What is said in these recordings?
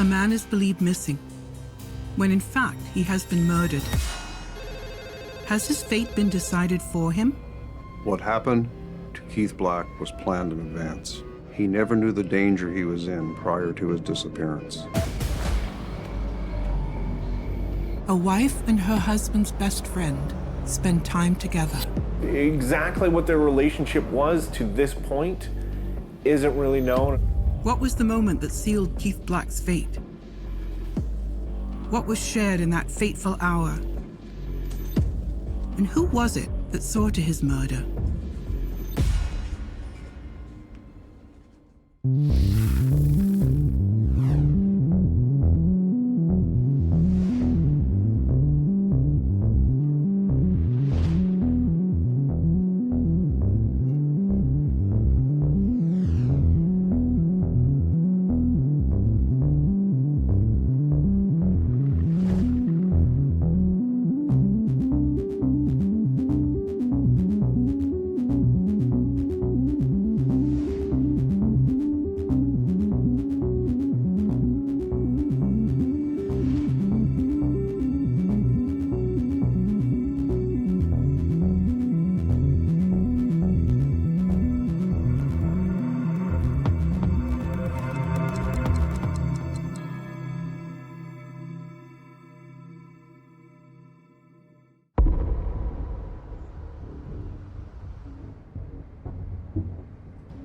a man is believed missing, when in fact he has been murdered. Has his fate been decided for him? What happened to Keith Black was planned in advance. He never knew the danger he was in prior to his disappearance. A wife and her husband's best friend spend time together. Exactly what their relationship was to this point isn't really known. What was the moment that sealed Keith Black's fate? What was shared in that fateful hour? And who was it that saw to his murder?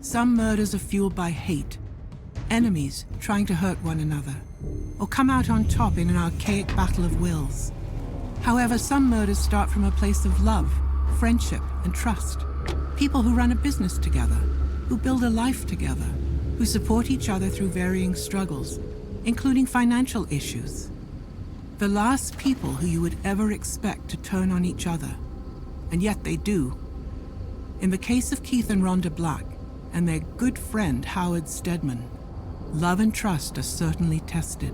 Some murders are fueled by hate, enemies trying to hurt one another, or come out on top in an archaic battle of wills. However, some murders start from a place of love, friendship, and trust. People who run a business together, who build a life together, who support each other through varying struggles, including financial issues. The last people who you would ever expect to turn on each other, and yet they do. In the case of Keith and Ronda Black, and their good friend Howard Steadman, love and trust are certainly tested.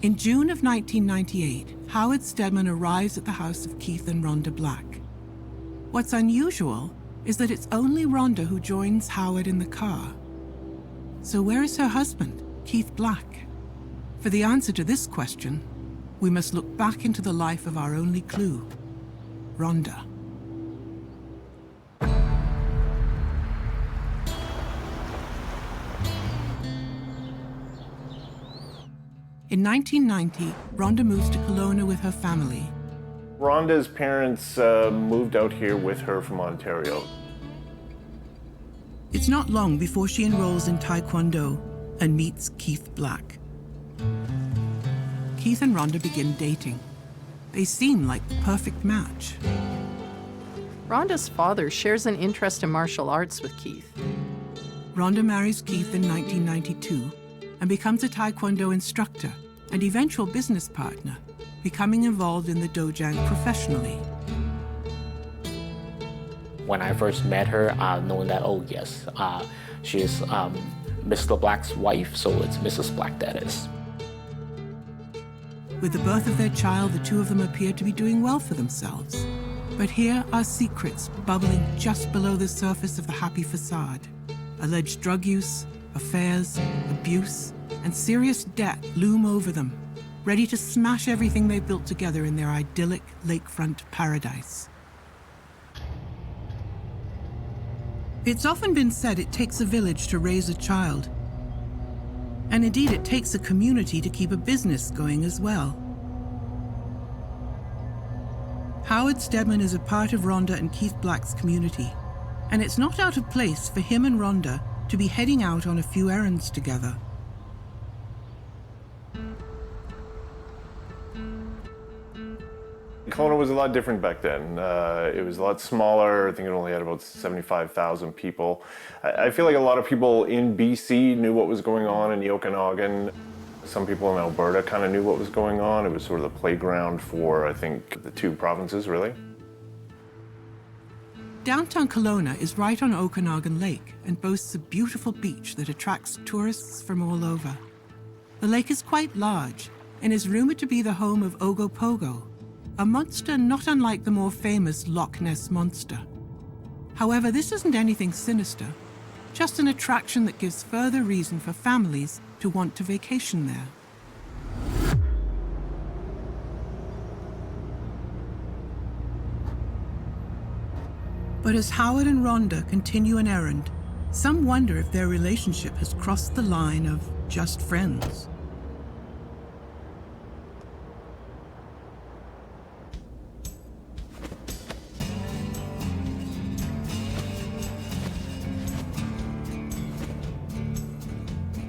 In June of 1998, Howard Steadman arrives at the house of Keith and Ronda Black. What's unusual is that it's only Ronda who joins Howard in the car. So where is her husband, Keith Black? For the answer to this question, we must look back into the life of our only clue, Ronda. In 1990, Ronda moves to Kelowna with her family. Ronda's parents moved out here with her from Ontario. It's not long before she enrolls in Taekwondo and meets Keith Black. Keith and Ronda begin dating. They seem like the perfect match. Ronda's father shares an interest in martial arts with Keith. Ronda marries Keith in 1992 and becomes a Taekwondo instructor and eventual business partner, becoming involved in the dojang professionally. When I first met her, knowing that, oh yes, she is Mr. Black's wife, so it's Mrs. Black that is. With the birth of their child, the two of them appear to be doing well for themselves. But here are secrets bubbling just below the surface of the happy facade. Alleged drug use, affairs, abuse, and serious debt loom over them, ready to smash everything they've built together in their idyllic lakefront paradise. It's often been said it takes a village to raise a child. And indeed, it takes a community to keep a business going as well. Howard Steadman is a part of Ronda and Keith Black's community, and it's not out of place for him and Ronda to be heading out on a few errands together. Kelowna was a lot different back then. It was a lot smaller. I think it only had about 75,000 people. I feel like a lot of people in BC knew what was going on in the Okanagan. Some people in Alberta kind of knew what was going on. It was sort of the playground for, I think, the two provinces, really. Downtown Kelowna is right on Okanagan Lake and boasts a beautiful beach that attracts tourists from all over. The lake is quite large and is rumored to be the home of Ogopogo, a monster not unlike the more famous Loch Ness Monster. However, this isn't anything sinister, just an attraction that gives further reason for families to want to vacation there. But as Howard and Ronda continue an errand, some wonder if their relationship has crossed the line of just friends.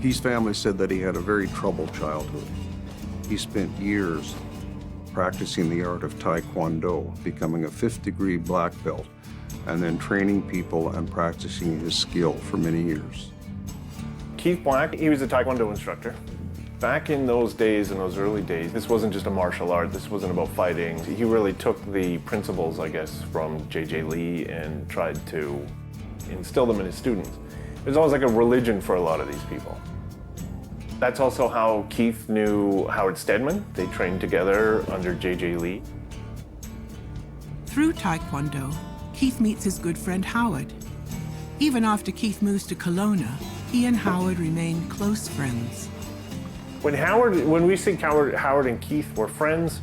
Keith's family said that he had a very troubled childhood. He spent years practicing the art of Taekwondo, becoming a 5th-degree black belt, and then training people and practicing his skill for many years. Keith Black, he was a Taekwondo instructor. Back in those days, in those early days, this wasn't just a martial art, this wasn't about fighting. He really took the principles, I guess, from J.J. Lee and tried to instill them in his students. It was always like a religion for a lot of these people. That's also how Keith knew Howard Steadman. They trained together under J.J. Lee. Through Taekwondo, Keith meets his good friend Howard. Even after Keith moves to Kelowna, he and Howard remain close friends. When we think Howard and Keith were friends,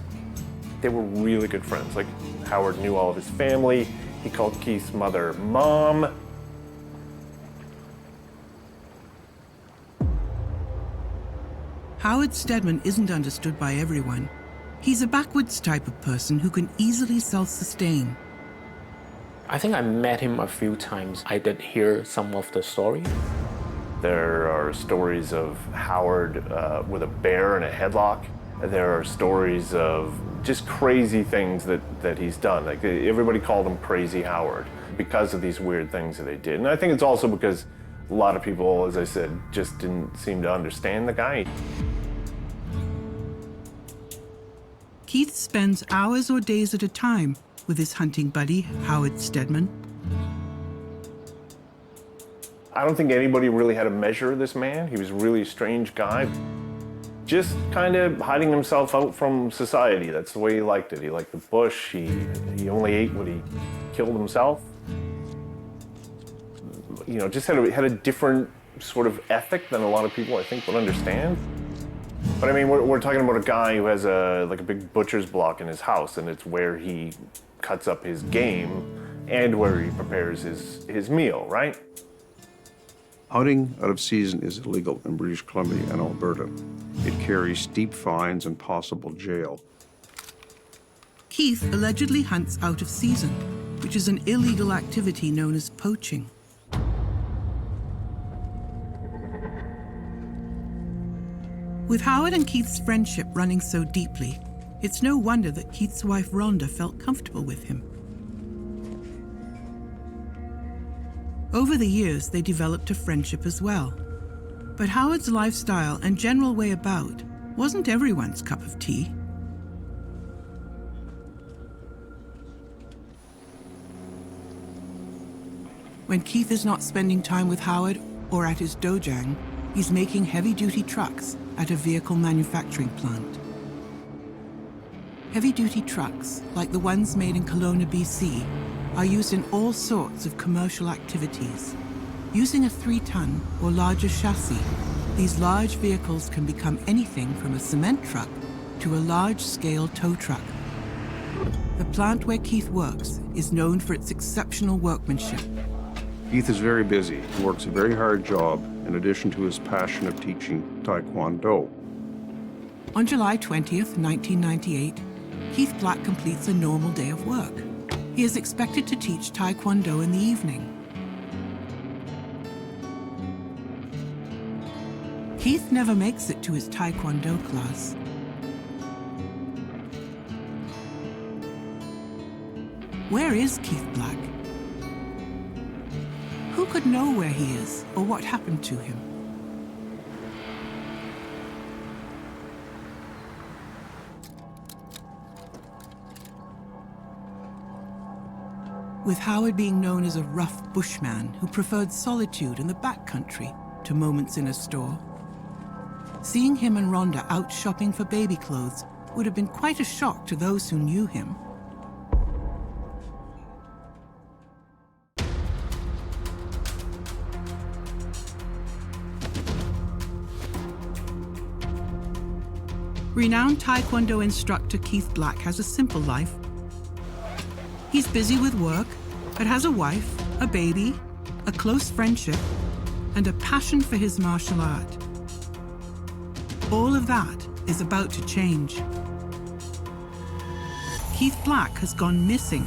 they were really good friends. Like, Howard knew all of his family. He called Keith's mother Mom. Howard Steadman isn't understood by everyone. He's a backwoods type of person who can easily self-sustain. I think I met him a few times. I did hear some of the story. There are stories of Howard with a bear in a headlock. There are stories of just crazy things that he's done. Like, everybody called him Crazy Howard because of these weird things that he did. And I think it's also because a lot of people, as I said, just didn't seem to understand the guy. Keith spends hours or days at a time with his hunting buddy, Howard Steadman. I don't think anybody really had a measure of this man. He was a really strange guy. Just kind of hiding himself out from society. That's the way he liked it. He liked the bush. He only ate what he killed himself. You know, just had a different sort of ethic than a lot of people, I think, would understand. But I mean, we're talking about a guy who has a big butcher's block in his house, and it's where he cuts up his game and where he prepares his meal, right? Hunting out of season is illegal in British Columbia and Alberta. It carries steep fines and possible jail. Keith allegedly hunts out of season, which is an illegal activity known as poaching. With Howard and Keith's friendship running so deeply, it's no wonder that Keith's wife Ronda felt comfortable with him. Over the years, they developed a friendship as well. But Howard's lifestyle and general way about wasn't everyone's cup of tea. When Keith is not spending time with Howard or at his dojang, he's making heavy-duty trucks at a vehicle manufacturing plant. Heavy-duty trucks, like the ones made in Kelowna, BC, are used in all sorts of commercial activities. Using a 3-ton or larger chassis, these large vehicles can become anything from a cement truck to a large-scale tow truck. The plant where Keith works is known for its exceptional workmanship. Keith is very busy. He works a very hard job in addition to his passion of teaching Taekwondo. On July 20th, 1998, Keith Black completes a normal day of work. He is expected to teach Taekwondo in the evening. Keith never makes it to his Taekwondo class. Where is Keith Black? Who could know where he is or what happened to him? With Howard being known as a rough bushman who preferred solitude in the backcountry to moments in a store, seeing him and Ronda out shopping for baby clothes would have been quite a shock to those who knew him. Renowned Taekwondo instructor Keith Black has a simple life. He's busy with work, but has a wife, a baby, a close friendship, and a passion for his martial art. All of that is about to change. Keith Black has gone missing.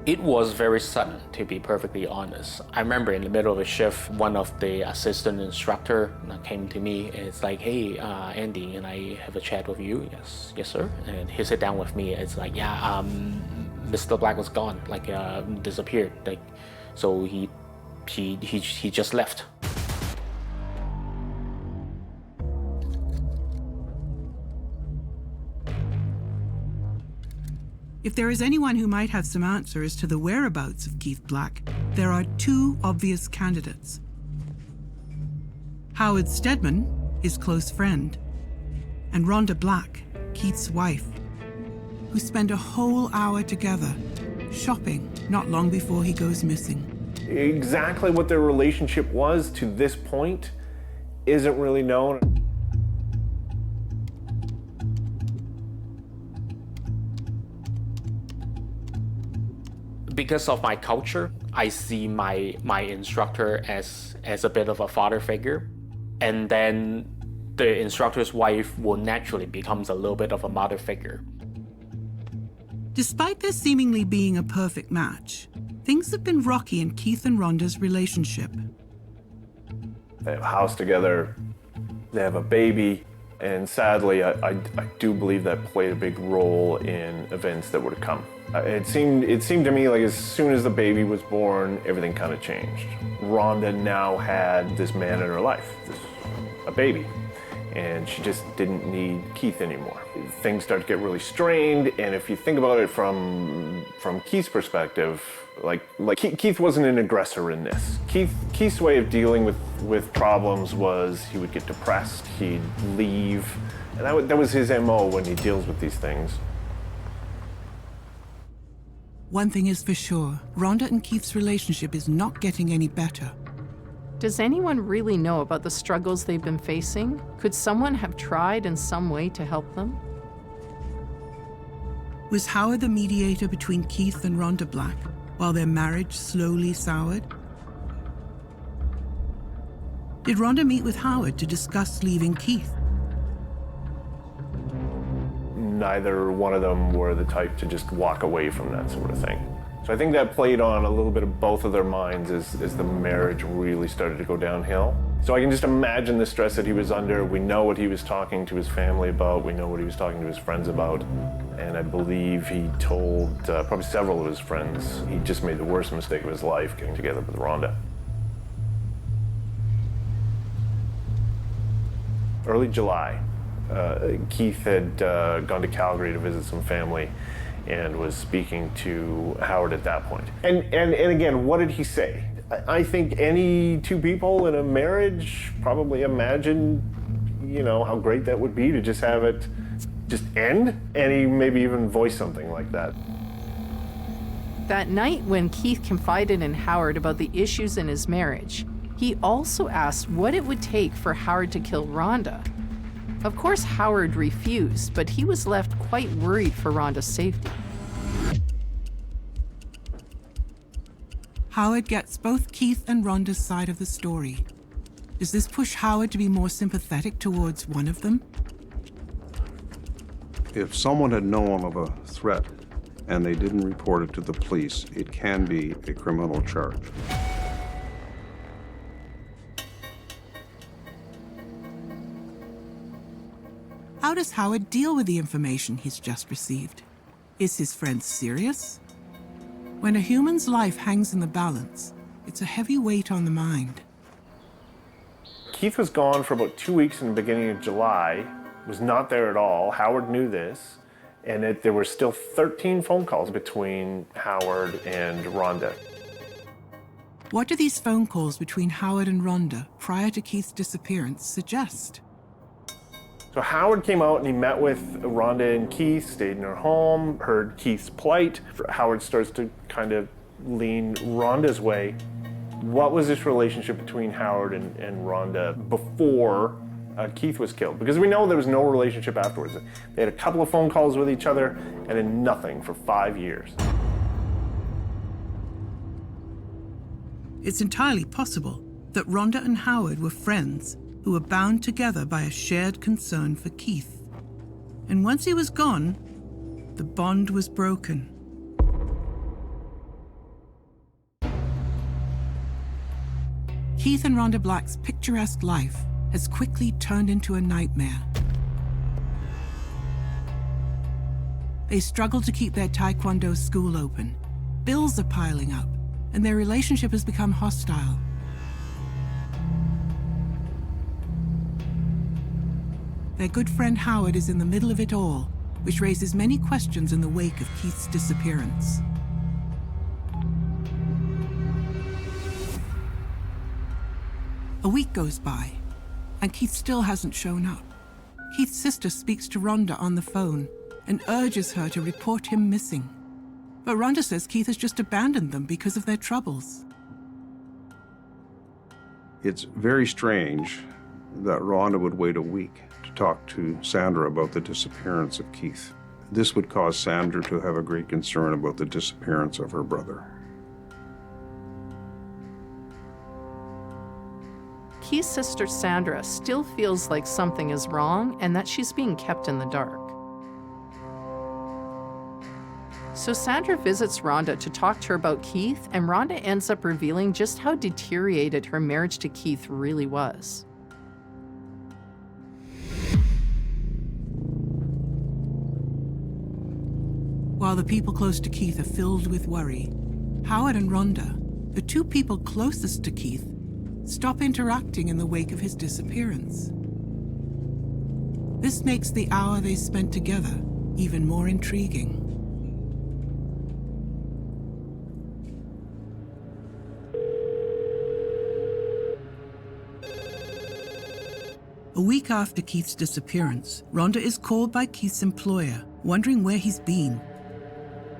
It was very sudden, to be perfectly honest. I remember in the middle of a shift, one of the assistant instructor came to me and it's like, hey, Andy, can I have a chat with you? Yes, sir. And he sat down with me. It's like, yeah, Mr. Black was gone, like disappeared. Like, so he just left. If there is anyone who might have some answers to the whereabouts of Keith Black, there are two obvious candidates. Howard Steadman, his close friend, and Ronda Black, Keith's wife, who spend a whole hour together shopping not long before he goes missing. Exactly what their relationship was to this point isn't really known. Because of my culture, I see my instructor as a bit of a father figure. And then the instructor's wife will naturally becomes a little bit of a mother figure. Despite there seemingly being a perfect match, things have been rocky in Keith and Ronda's relationship. They have a house together, they have a baby, and sadly, I do believe that played a big role in events that were to come. It seemed to me like as soon as the baby was born, everything kind of changed. Ronda now had this man in her life, a baby, and she just didn't need Keith anymore. Things started to get really strained, and if you think about it from Keith's perspective, like Keith wasn't an aggressor in this. Keith's way of dealing with problems was he would get depressed, he'd leave, and that was his MO when he deals with these things. One thing is for sure, Ronda and Keith's relationship is not getting any better. Does anyone really know about the struggles they've been facing? Could someone have tried in some way to help them? Was Howard the mediator between Keith and Ronda Black while their marriage slowly soured? Did Ronda meet with Howard to discuss leaving Keith? Neither one of them were the type to just walk away from that sort of thing. So I think that played on a little bit of both of their minds as the marriage really started to go downhill. So I can just imagine the stress that he was under. We know what he was talking to his family about. We know what he was talking to his friends about. And I believe he told probably several of his friends he just made the worst mistake of his life getting together with Ronda. Early July, Keith had gone to Calgary to visit some family and was speaking to Howard at that point. And again, what did he say? I think any two people in a marriage probably imagine, how great that would be to just have it just end, and he maybe even voiced something like that. That night when Keith confided in Howard about the issues in his marriage, he also asked what it would take for Howard to kill Ronda. Of course, Howard refused, but he was left quite worried for Ronda's safety. Howard gets both Keith and Ronda's side of the story. Does this push Howard to be more sympathetic towards one of them? If someone had known of a threat and they didn't report it to the police, it can be a criminal charge. How does Howard deal with the information he's just received? Is his friend serious? When a human's life hangs in the balance, it's a heavy weight on the mind. Keith was gone for about 2 weeks in the beginning of July, was not there at all. Howard knew this, and there were still 13 phone calls between Howard and Ronda. What do these phone calls between Howard and Ronda prior to Keith's disappearance suggest? So Howard came out and he met with Ronda and Keith, stayed in her home, heard Keith's plight. Howard starts to kind of lean Ronda's way. What was this relationship between Howard and Ronda before Keith was killed, because we know there was no relationship afterwards. They had a couple of phone calls with each other and then nothing for 5 years. It's entirely possible that Ronda and Howard were friends who were bound together by a shared concern for Keith. And once he was gone, the bond was broken. Keith and Ronda Black's picturesque life has quickly turned into a nightmare. They struggle to keep their Taekwondo school open. Bills are piling up, and their relationship has become hostile. Their good friend Howard is in the middle of it all, which raises many questions in the wake of Keith's disappearance. A week goes by, and Keith still hasn't shown up. Keith's sister speaks to Ronda on the phone and urges her to report him missing. But Ronda says Keith has just abandoned them because of their troubles. It's very strange that Ronda would wait a week to talk to Sandra about the disappearance of Keith. This would cause Sandra to have a great concern about the disappearance of her brother. Keith's sister Sandra still feels like something is wrong and that she's being kept in the dark. So Sandra visits Ronda to talk to her about Keith, and Ronda ends up revealing just how deteriorated her marriage to Keith really was. While the people close to Keith are filled with worry, Howard and Ronda, the two people closest to Keith, stop interacting in the wake of his disappearance. This makes the hour they spent together even more intriguing. A week after Keith's disappearance, Ronda is called by Keith's employer, wondering where he's been.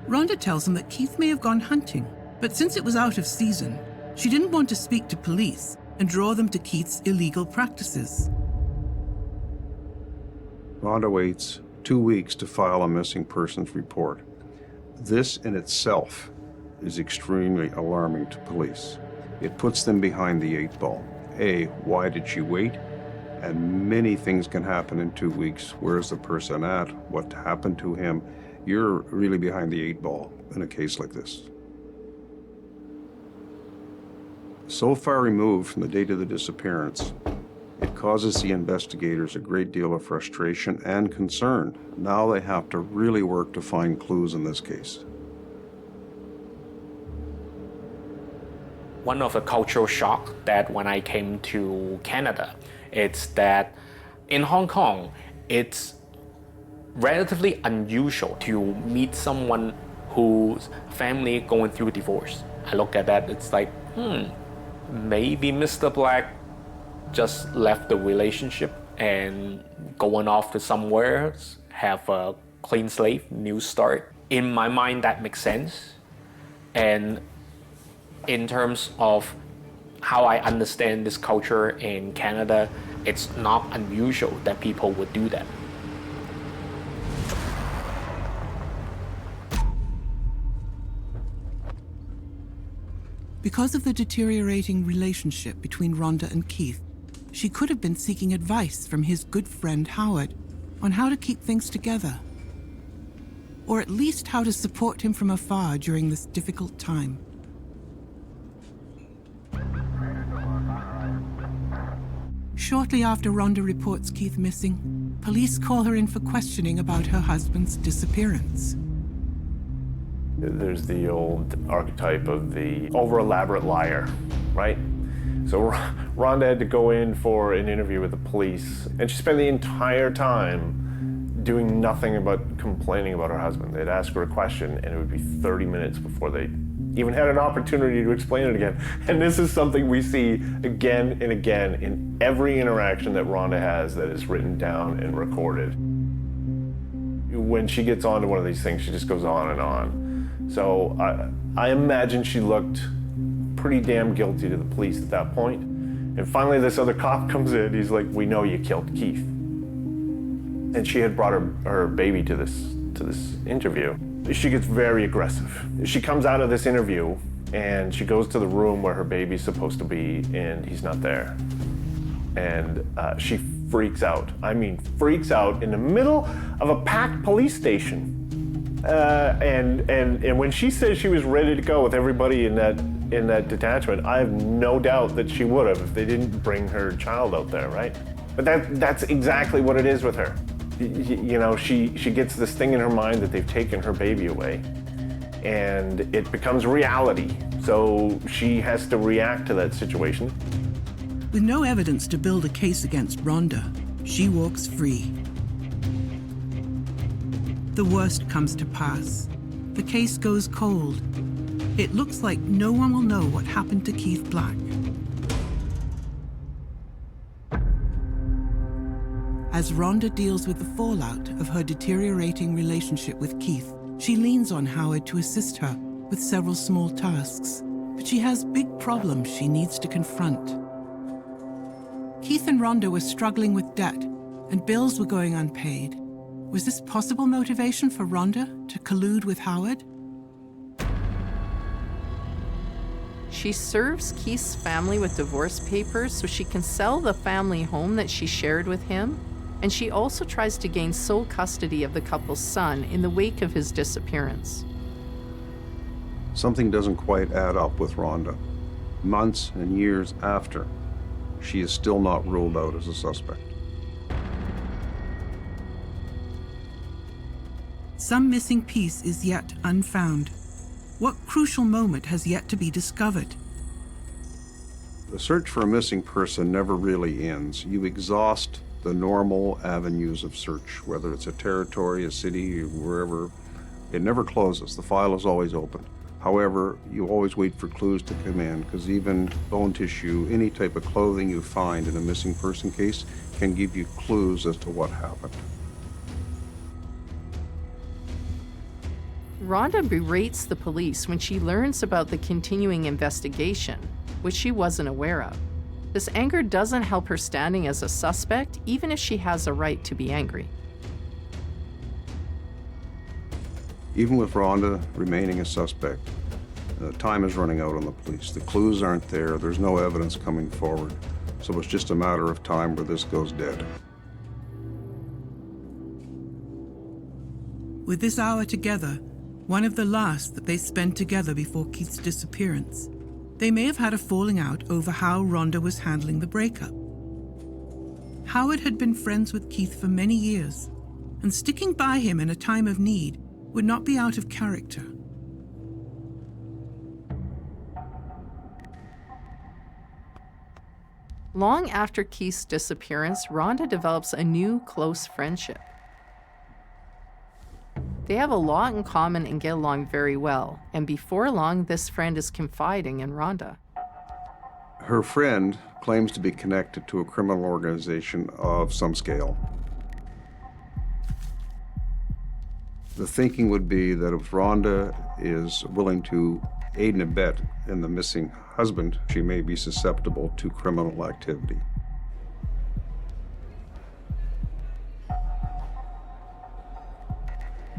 Ronda tells him that Keith may have gone hunting, but since it was out of season, she didn't want to speak to police and draw them to Keith's illegal practices. Ronda waits 2 weeks to file a missing persons report. This in itself is extremely alarming to police. It puts them behind the 8 ball. A, why did she wait? And many things can happen in 2 weeks. Where's the person at? What happened to him? You're really behind the 8 ball in a case like this. So far removed from the date of the disappearance, it causes the investigators a great deal of frustration and concern. Now they have to really work to find clues in this case. One of the cultural shock that when I came to Canada, it's that in Hong Kong, it's relatively unusual to meet someone whose family going through divorce. I look at that, it's like, maybe Mr. Black just left the relationship and going off to somewhere, have a clean slate, new start. In my mind, that makes sense. And in terms of how I understand this culture in Canada, it's not unusual that people would do that. Because of the deteriorating relationship between Ronda and Keith, she could have been seeking advice from his good friend Howard on how to keep things together, or at least how to support him from afar during this difficult time. Shortly after Ronda reports Keith missing, police call her in for questioning about her husband's disappearance. There's the old archetype of the over-elaborate liar, right? So Ronda had to go in for an interview with the police, and she spent the entire time doing nothing but complaining about her husband. They'd ask her a question, and it would be 30 minutes before they even had an opportunity to explain it again. And this is something we see again and again in every interaction that Ronda has that is written down and recorded. When she gets onto one of these things, she just goes on and on. So I imagine she looked pretty damn guilty to the police at that point. And finally, this other cop comes in. He's like, we know you killed Keith. And she had brought her baby to this interview. She gets very aggressive. She comes out of this interview and she goes to the room where her baby's supposed to be, and he's not there. And she freaks out. I mean, freaks out in the middle of a packed police station. And when she says she was ready to go with everybody in that detachment, I have no doubt that she would have if they didn't bring her child out there, right? But that's exactly what it is with her. You know, she gets this thing in her mind that they've taken her baby away, and it becomes reality. So she has to react to that situation. With no evidence to build a case against Ronda, she walks free. The worst comes to pass. The case goes cold. It looks like no one will know what happened to Keith Black. As Ronda deals with the fallout of her deteriorating relationship with Keith, she leans on Howard to assist her with several small tasks, but she has big problems she needs to confront. Keith and Ronda were struggling with debt, and bills were going unpaid. Was this possible motivation for Ronda to collude with Howard? She serves Keith's family with divorce papers so she can sell the family home that she shared with him, and she also tries to gain sole custody of the couple's son in the wake of his disappearance. Something doesn't quite add up with Ronda. Months and years after, she is still not ruled out as a suspect. Some missing piece is yet unfound. What crucial moment has yet to be discovered? The search for a missing person never really ends. You exhaust the normal avenues of search, whether it's a territory, a city, wherever. It never closes. The file is always open. However, you always wait for clues to come in, because even bone tissue, any type of clothing you find in a missing person case can give you clues as to what happened. Ronda berates the police when she learns about the continuing investigation, which she wasn't aware of. This anger doesn't help her standing as a suspect, even if she has a right to be angry. Even with Ronda remaining a suspect, time is running out on the police. The clues aren't there. There's no evidence coming forward. So it's just a matter of time where this goes dead. With this hour together, one of the last that they spent together before Keith's disappearance, they may have had a falling out over how Ronda was handling the breakup. Howard had been friends with Keith for many years, and sticking by him in a time of need would not be out of character. Long after Keith's disappearance, Ronda develops a new close friendship. They have a lot in common and get along very well, and before long, this friend is confiding in Ronda. Her friend claims to be connected to a criminal organization of some scale. The thinking would be that if Ronda is willing to aid and abet in the missing husband, she may be susceptible to criminal activity.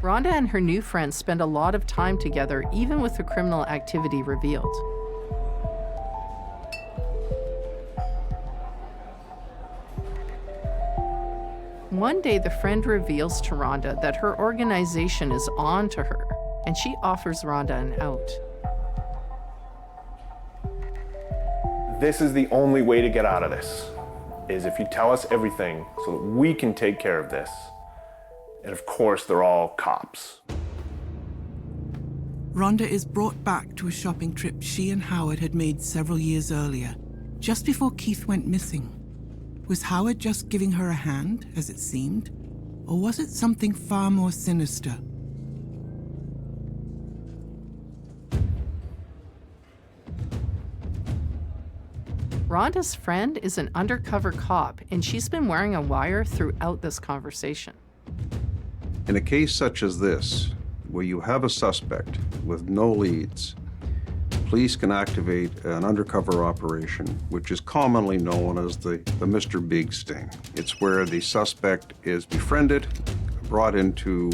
Ronda and her new friend spend a lot of time together, even with the criminal activity revealed. One day, the friend reveals to Ronda that her organization is on to her, and she offers Ronda an out. This is the only way to get out of this, is if you tell us everything so that we can take care of this. And of course, they're all cops. Ronda is brought back to a shopping trip she and Howard had made several years earlier, just before Keith went missing. Was Howard just giving her a hand, as it seemed? Or was it something far more sinister? Ronda's friend is an undercover cop, and she's been wearing a wire throughout this conversation. In a case such as this, where you have a suspect with no leads, police can activate an undercover operation, which is commonly known as the Mr. Big sting. It's where the suspect is befriended, brought into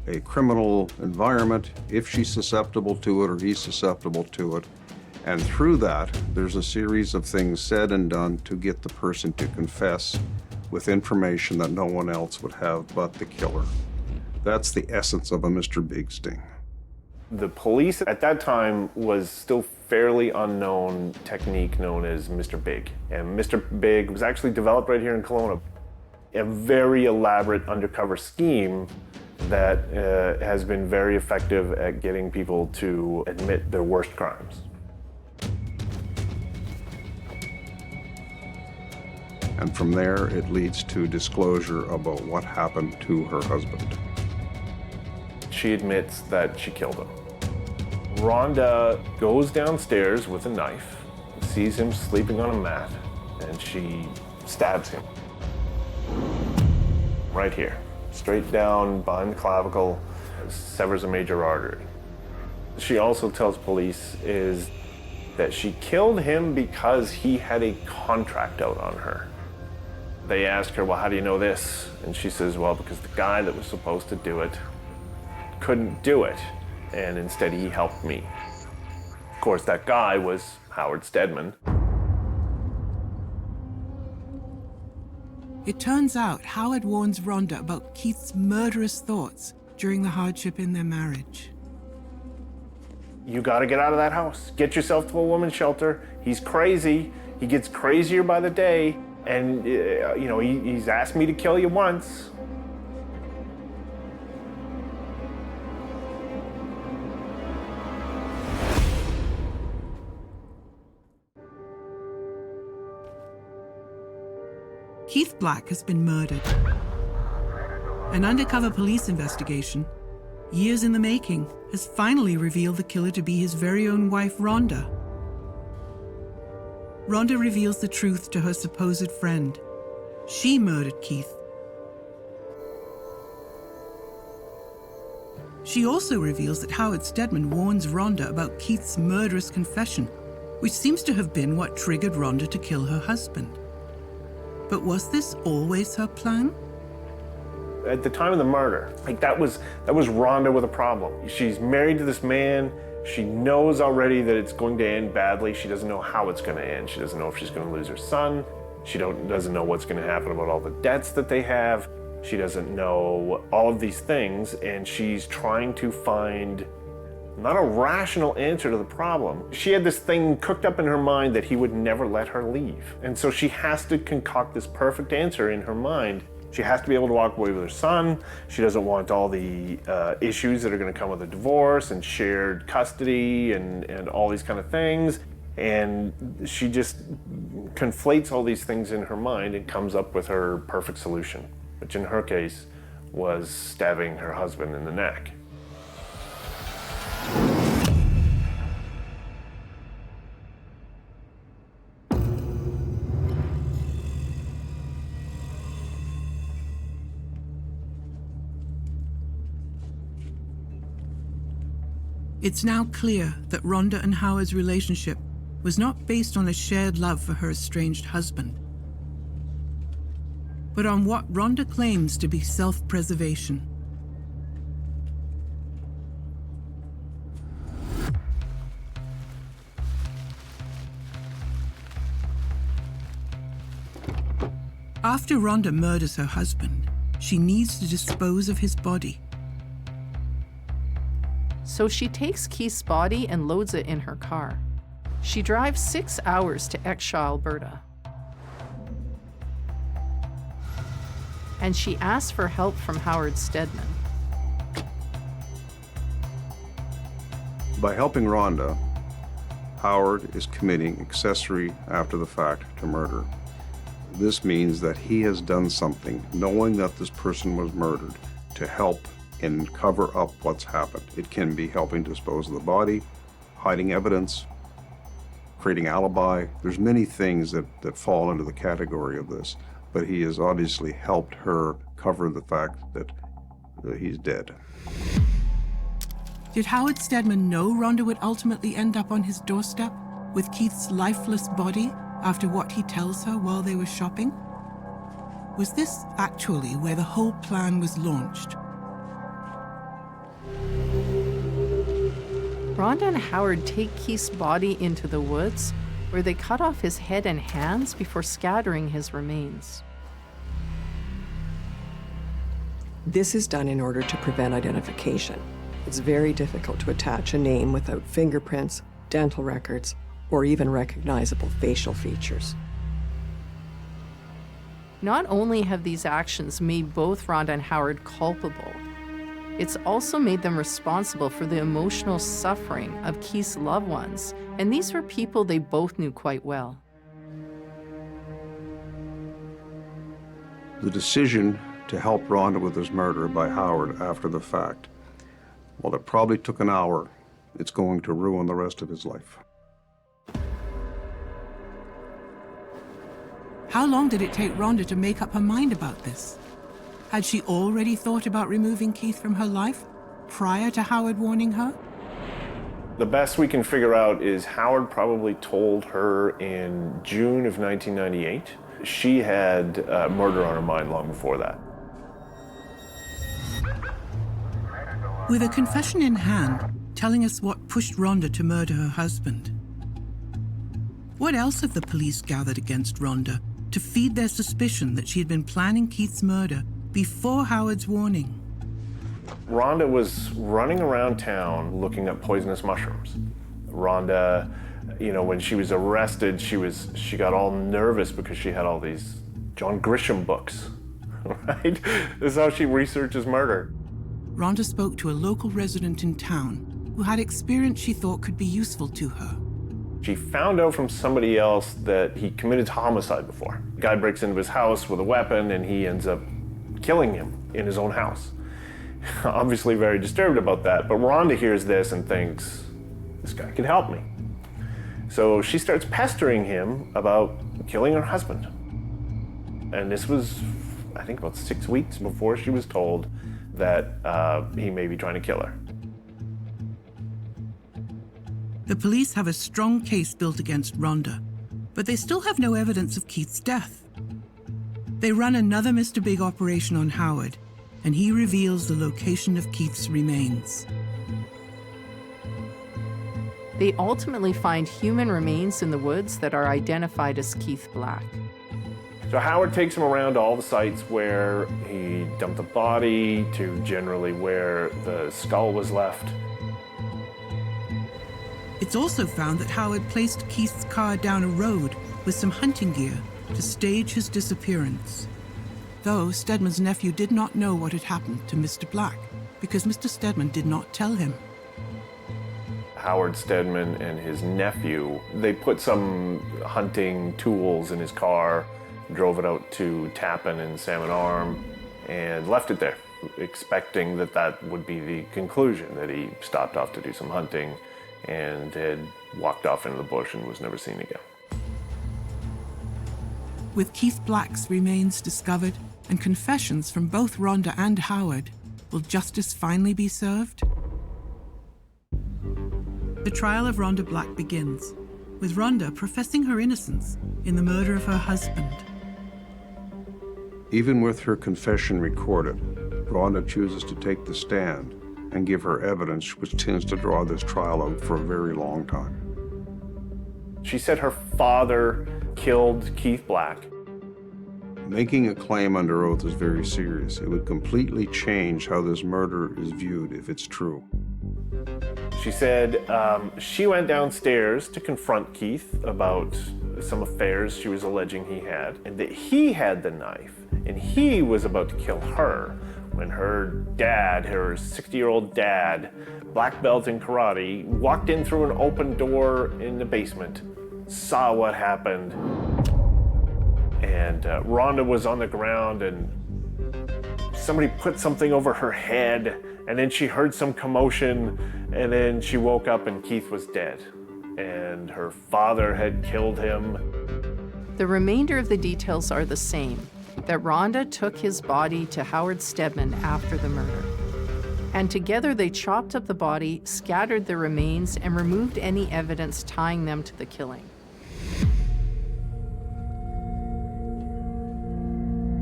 a criminal environment, if she's susceptible to it or he's susceptible to it. And through that, there's a series of things said and done to get the person to confess with information that no one else would have but the killer. That's the essence of a Mr. Big sting. The police at that time was still fairly unknown technique known as Mr. Big. And Mr. Big was actually developed right here in Kelowna. A very elaborate undercover scheme that has been very effective at getting people to admit their worst crimes. And from there, it leads to disclosure about what happened to her husband. She admits that she killed him. Ronda goes downstairs with a knife, sees him sleeping on a mat, and she stabs him. Right here, straight down behind the clavicle, severs a major artery. She also tells police is that she killed him because he had a contract out on her. They ask her, well, how do you know this? And she says, well, because the guy that was supposed to do it couldn't do it, and instead he helped me. Of course, that guy was Howard Steadman. It turns out Howard warns Ronda about Keith's murderous thoughts during the hardship in their marriage. You gotta get out of that house. Get yourself to a woman's shelter. He's crazy. He gets crazier by the day. And, he's asked me to kill you once. Keith Black has been murdered. An undercover police investigation, years in the making, has finally revealed the killer to be his very own wife, Ronda. Ronda reveals the truth to her supposed friend. She murdered Keith. She also reveals that Howard Steadman warns Ronda about Keith's murderous confession, which seems to have been what triggered Ronda to kill her husband. But was this always her plan? At the time of the murder, that was Ronda with a problem. She's married to this man. She knows already that it's going to end badly. She doesn't know how it's going to end. She doesn't know if she's going to lose her son. She doesn't know what's going to happen about all the debts that they have. She doesn't know all of these things, and she's trying to find not a rational answer to the problem. She had this thing cooked up in her mind that he would never let her leave. And so she has to concoct this perfect answer in her mind. She has to be able to walk away with her son. She doesn't want all the issues that are going to come with a divorce and shared custody and all these kind of things. And she just conflates all these things in her mind and comes up with her perfect solution, which in her case was stabbing her husband in the neck. It's now clear that Ronda and Howard's relationship was not based on a shared love for her estranged husband, but on what Ronda claims to be self-preservation. After Ronda murders her husband, she needs to dispose of his body. So she takes Keith's body and loads it in her car. She drives 6 hours to Exshaw, Alberta. And she asks for help from Howard Steadman. By helping Ronda, Howard is committing accessory after the fact to murder. This means that he has done something, knowing that this person was murdered, to help and cover up what's happened. It can be helping dispose of the body, hiding evidence, creating alibi. There's many things that fall into the category of this, but he has obviously helped her cover the fact that he's dead. Did Howard Steadman know Ronda would ultimately end up on his doorstep with Keith's lifeless body after what he tells her while they were shopping? Was this actually where the whole plan was launched? Ronda and Howard take Keith's body into the woods, where they cut off his head and hands before scattering his remains. This is done in order to prevent identification. It's very difficult to attach a name without fingerprints, dental records, or even recognizable facial features. Not only have these actions made both Ronda and Howard culpable, it's also made them responsible for the emotional suffering of Keith's loved ones, and these were people they both knew quite well. The decision to help Ronda with his murder by Howard after the fact, well, it probably took an hour. It's going to ruin the rest of his life. How long did it take Ronda to make up her mind about this? Had she already thought about removing Keith from her life prior to Howard warning her? The best we can figure out is Howard probably told her in June of 1998. She had murder on her mind long before that. With a confession in hand, telling us what pushed Ronda to murder her husband. What else have the police gathered against Ronda to feed their suspicion that she had been planning Keith's murder before Howard's warning? Ronda was running around town looking at poisonous mushrooms. Ronda, when she was arrested, she got all nervous because she had all these John Grisham books, right? This is how she researches murder. Ronda spoke to a local resident in town who had experience she thought could be useful to her. She found out from somebody else that he committed homicide before. The guy breaks into his house with a weapon and he ends up killing him in his own house. Obviously very disturbed about that, but Ronda hears this and thinks, this guy could help me. So she starts pestering him about killing her husband. And this was, I think, about 6 weeks before she was told that he may be trying to kill her. The police have a strong case built against Ronda, but they still have no evidence of Keith's death. They run another Mr. Big operation on Howard, and he reveals the location of Keith's remains. They ultimately find human remains in the woods that are identified as Keith Black. So Howard takes him around to all the sites where he dumped the body, to generally where the skull was left. It's also found that Howard placed Keith's car down a road with some hunting gear to stage his disappearance. Though Steadman's nephew did not know what had happened to Mr. Black, because Mr. Steadman did not tell him. Howard Steadman and his nephew, they put some hunting tools in his car, drove it out to Tappan and Salmon Arm, and left it there, expecting that that would be the conclusion, that he stopped off to do some hunting and had walked off into the bush and was never seen again. With Keith Black's remains discovered and confessions from both Ronda and Howard, will justice finally be served? The trial of Ronda Black begins, with Ronda professing her innocence in the murder of her husband. Even with her confession recorded, Ronda chooses to take the stand and give her evidence, which tends to draw this trial out for a very long time. She said her father killed Keith Black. Making a claim under oath is very serious. It would completely change how this murder is viewed if it's true. She said she went downstairs to confront Keith about some affairs she was alleging he had, and that he had the knife, and he was about to kill her when her dad, her 60-year-old dad, black belt in karate, walked in through an open door in the basement, saw what happened, and Ronda was on the ground and somebody put something over her head, and then she heard some commotion, and then she woke up and Keith was dead, and her father had killed him. The remainder of the details are the same, that Ronda took his body to Howard Steadman after the murder. And together they chopped up the body, scattered the remains, and removed any evidence tying them to the killing.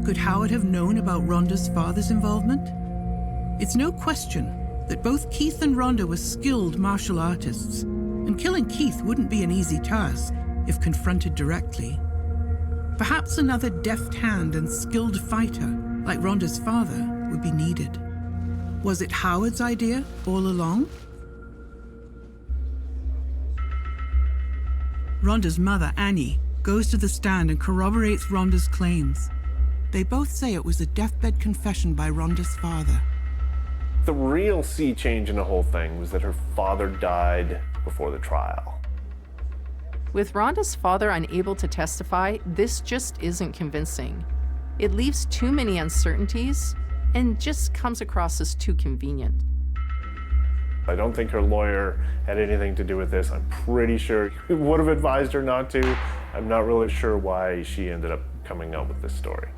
Could Howard have known about Ronda's father's involvement? It's no question that both Keith and Ronda were skilled martial artists, and killing Keith wouldn't be an easy task if confronted directly. Perhaps another deft hand and skilled fighter, like Ronda's father, would be needed. Was it Howard's idea all along? Ronda's mother, Annie, goes to the stand and corroborates Ronda's claims. They both say it was a deathbed confession by Ronda's father. The real sea change in the whole thing was that her father died before the trial. With Ronda's father unable to testify, this just isn't convincing. It leaves too many uncertainties and just comes across as too convenient. I don't think her lawyer had anything to do with this. I'm pretty sure he would have advised her not to. I'm not really sure why she ended up coming out with this story.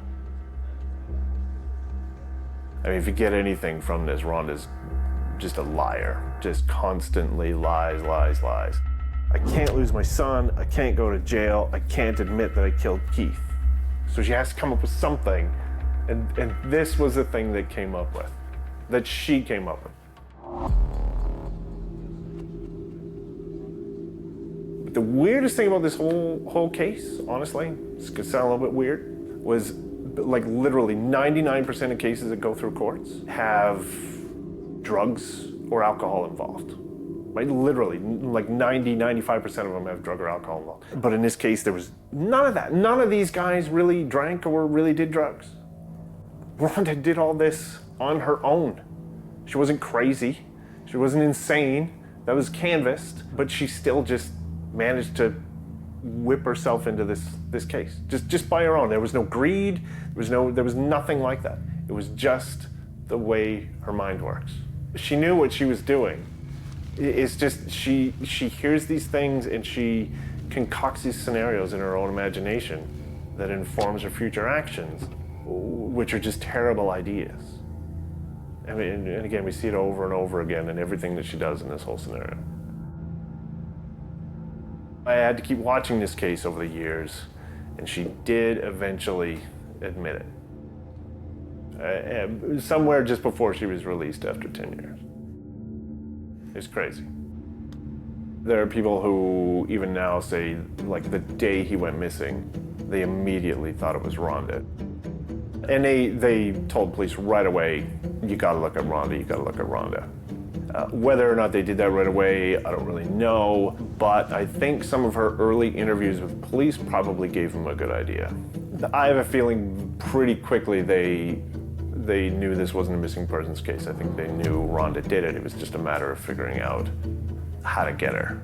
I mean, if you get anything from this, Ronda's just a liar. Just constantly lies, lies, lies. I can't lose my son. I can't go to jail. I can't admit that I killed Keith. So she has to come up with something. And this was the thing that came up with, that she came up with. But the weirdest thing about this whole case, honestly, this could sound a little bit weird, was like literally 99% of cases that go through courts have drugs or alcohol involved. Right? Literally, like 95% of them have drug or alcohol involved. But in this case, there was none of that. None of these guys really drank or really did drugs. Ronda did all this on her own. She wasn't crazy. She wasn't insane. That was canvassed. But she still just managed to whip herself into this case, just by her own. There was no greed. There was nothing like that. It was just the way her mind works. She knew what she was doing. It's just she hears these things and she concocts these scenarios in her own imagination that informs her future actions, which are just terrible ideas. I mean, and again, we see it over and over again in everything that she does in this whole scenario. I had to keep watching this case over the years, and she did eventually admit it. Somewhere just before she was released after 10 years. It's crazy. There are people who even now say, like, the day he went missing, they immediately thought it was Ronda. And they told police right away, you gotta look at Ronda, you gotta look at Ronda. Whether or not they did that right away, I don't really know, but I think some of her early interviews with police probably gave them a good idea. I have a feeling pretty quickly they knew this wasn't a missing persons case. I think they knew Ronda did it. It was just a matter of figuring out how to get her.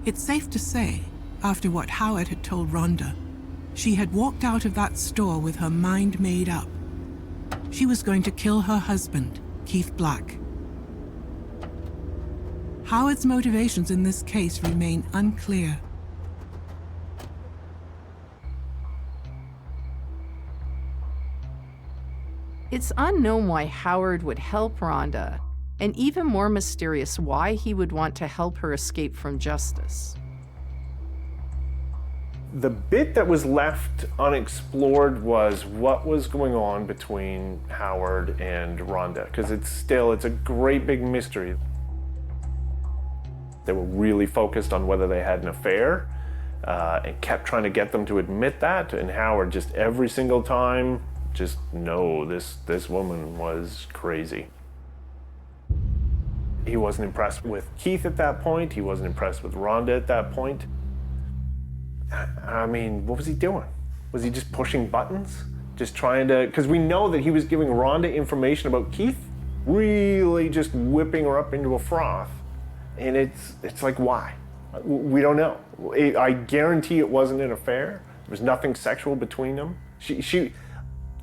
It's safe to say, after what Howard had told Ronda, she had walked out of that store with her mind made up. She was going to kill her husband, Keith Black. Howard's motivations in this case remain unclear. It's unknown why Howard would help Ronda, and even more mysterious why he would want to help her escape from justice. The bit that was left unexplored was what was going on between Howard and Ronda, because it's a great big mystery. They were really focused on whether they had an affair and kept trying to get them to admit that, and Howard just every single time, just no, this woman was crazy. He wasn't impressed with Keith at that point. He wasn't impressed with Ronda at that point. I mean, what was he doing? Was he just pushing buttons? Just trying to, because we know that he was giving Ronda information about Keith, really just whipping her up into a froth. And it's like, why? We don't know. I guarantee it wasn't an affair. There was nothing sexual between them.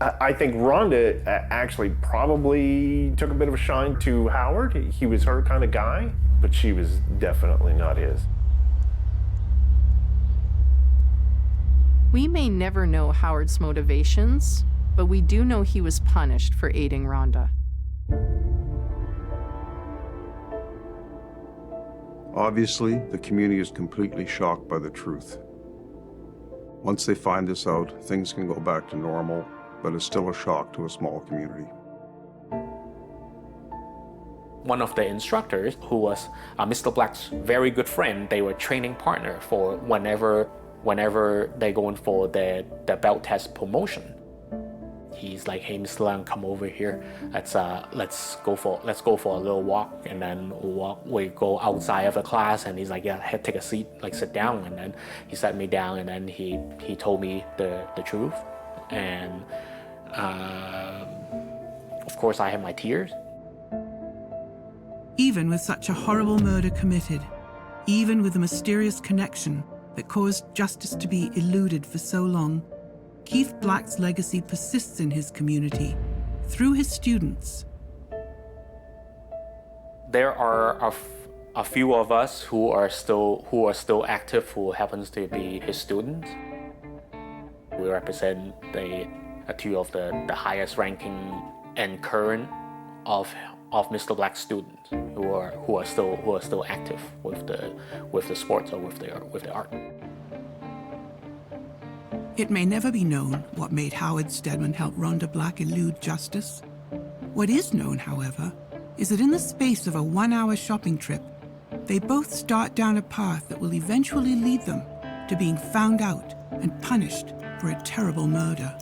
I think Ronda actually probably took a bit of a shine to Howard. He was her kind of guy, but she was definitely not his. We may never know Howard's motivations, but we do know he was punished for aiding Ronda. Obviously, the community is completely shocked by the truth. Once they find this out, things can go back to normal, but it's still a shock to a small community. One of the instructors, who was Mr. Black's very good friend, they were training partner for whenever they're going for the belt test promotion. He's like, "Hey, Mr. Lang, come over here. Let's go for a little walk." And then we go outside of the class, and he's like, "Yeah, take a seat, like sit down." And then he sat me down, and then he told me the truth. And of course, I had my tears. Even with such a horrible murder committed, even with the mysterious connection that caused justice to be eluded for so long, Keith Black's legacy persists in his community, through his students. There are a few of us who are still active, who happens to be his students. We represent two of the highest ranking and current of Mr. Black's students who are still active with the sports or with the art. It may never be known what made Howard Steadman help Ronda Black elude justice. What is known, however, is that in the space of a 1-hour shopping trip, they both start down a path that will eventually lead them to being found out and punished for a terrible murder.